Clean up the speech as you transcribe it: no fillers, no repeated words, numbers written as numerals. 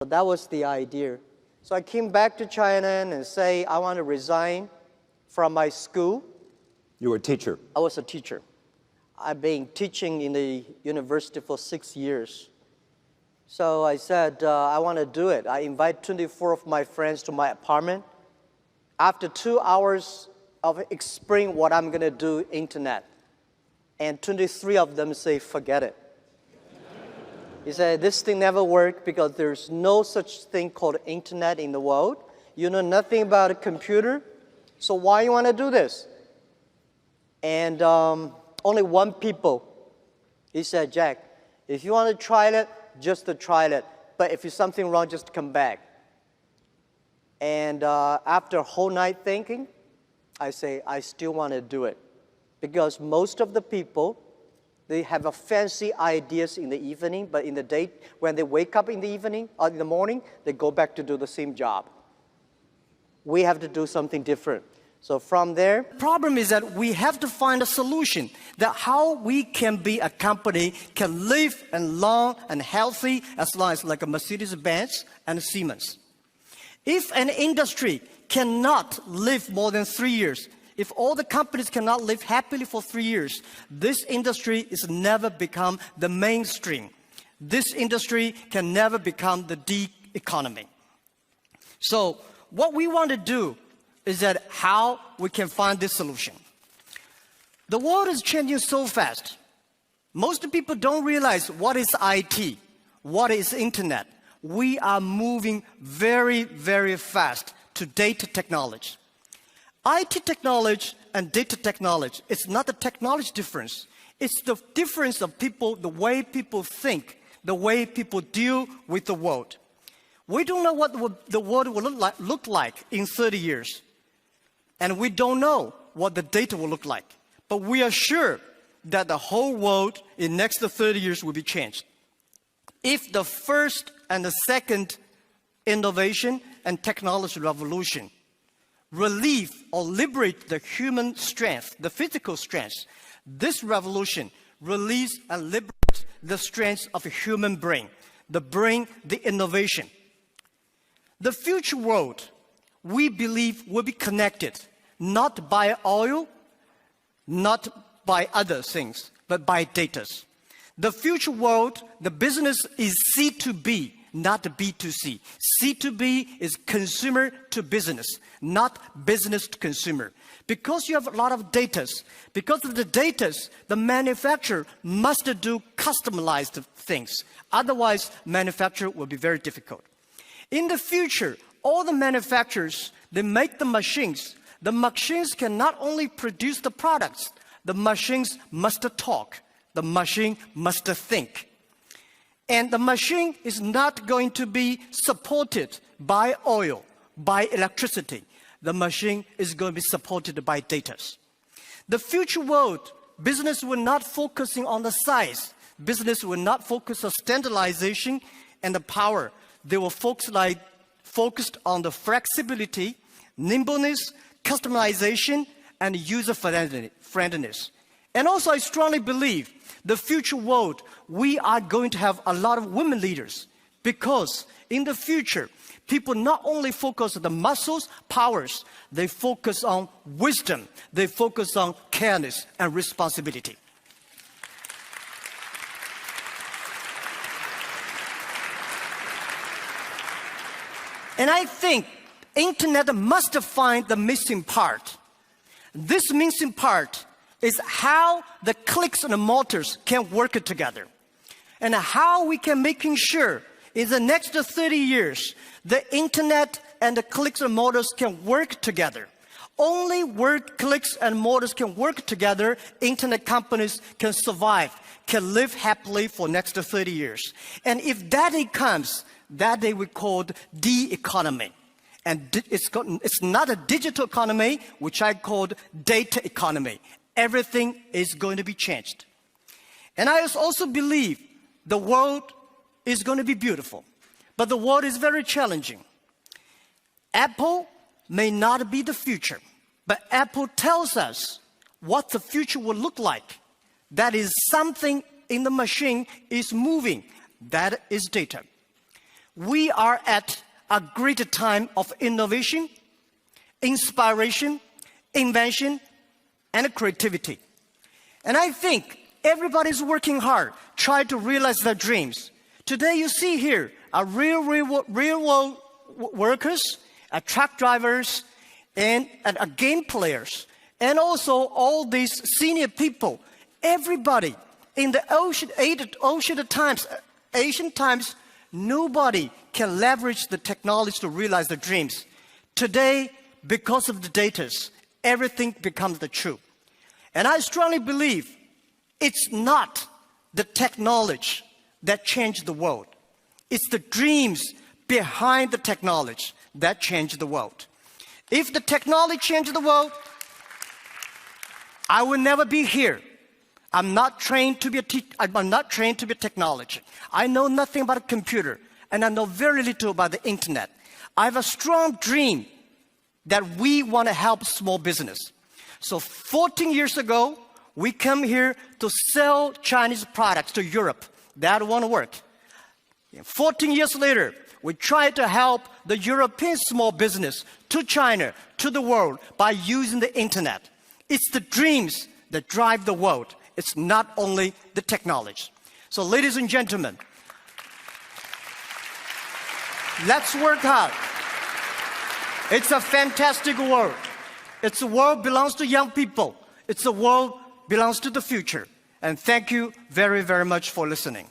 That was the idea. So I came back to China and say I want to resign from my school. You were a teacher. I was a teacher. I've been teaching in the university for 6 years. So I said, I want to do it. I invite 24 of my friends to my apartment. After 2 hours of explaining what I'm going to do, internet, and 23 of them say, forget it. He said, this thing never worked because there's no such thing called internet in the world. You know nothing about a computer, so why you want to do this? And only one people, he said, Jack, if you want to try it, just to try it. But if there's something wrong, just come back. And after a whole night thinking, I say, I still want to do it. Because most of the people, they have a fancy ideas in the evening, but in the day, when they wake up in the evening or in the morning, they go back to do the same job. We have to do something different. So from there, problem is that we have to find a solution that how we can be a company can live and long and healthy as long as like a Mercedes-Benz and a Siemens. If an industry cannot live more than 3 years, if all the companies cannot live happily for 3 years, this industry is never become the mainstream. This industry can never become the D economy. So what we want to do is that how we can find this solution. The world is changing so fast. Most people don't realize what is IT, what is internet. We are moving very, very fast to data technology. IT technology and data technology, it's not the technology difference. It's the difference of people, the way people think, the way people deal with the world. We don't know what the world will look like in 30 years. And we don't know what the data will look like. But we are sure that the whole world in the next 30 years will be changed. If the first and the second innovation and technology revolution relieve or liberate the human strength, the physical strength, this revolution release and liberate the strength of a human brain, the innovation. The future world, we believe, will be connected, not by oil, not by other things, but by data. The future world, the business is C2B, not B2C. C2B is consumer to business, not business to consumer. Because you have a lot of data, because of the data, the manufacturer must do customized things. Otherwise, manufacture will be very difficult. In the future, all the manufacturers, they make the machines. The machines can not only produce the products, the machines must talk. The machine must think. And the machine is not going to be supported by oil, by electricity. The machine is going to be supported by data. The future world, business will not focusing on the size. Business will not focus on standardization and the power. They will focused on the flexibility, nimbleness, customization, and user friendliness. And also, I strongly believe the future world, we are going to have a lot of women leaders because in the future, people not only focus on the muscles, powers, they focus on wisdom, they focus on careness and responsibility. And I think internet must find the missing part. This missing part is how the clicks and the motors can work together. And how we can making sure in the next 30 years, the internet and the clicks and motors can work together. Only where clicks and motors can work together, internet companies can survive, can live happily for next 30 years. And if that day comes, that day we call the economy. And it's not a digital economy, which I called data economy. Everything is going to be changed. And I also believe the world is going to be beautiful, but the world is very challenging. Apple may not be the future, but Apple tells us what the future will look like. That is something in the machine is moving. That is data. We are at a great time of innovation, inspiration, invention, and creativity. And I think everybody's working hard, trying to realize their dreams. Today you see here are real world workers, truck drivers, and game players, and also all these senior people. Everybody in the ancient times, nobody can leverage the technology to realize their dreams. Today, because of the data, everything becomes the truth. And I strongly believe it's not the technology that changed the world. It's the dreams behind the technology that changed the world. If the technology changed the world, I will never be here. I'm not trained to be a technology. I know nothing about a computer, and I know very little about the internet. I have a strong dream that we want to help small business. So 14 years ago, we come here to sell Chinese products to Europe. That won't work. 14 years later, we try to help the European small business to China, to the world, by using the internet. It's the dreams that drive the world. It's not only the technology. So ladies and gentlemen, let's work hard. It's a fantastic world. It's a world belongs to young people. It's a world belongs to the future. And thank you very, very much for listening.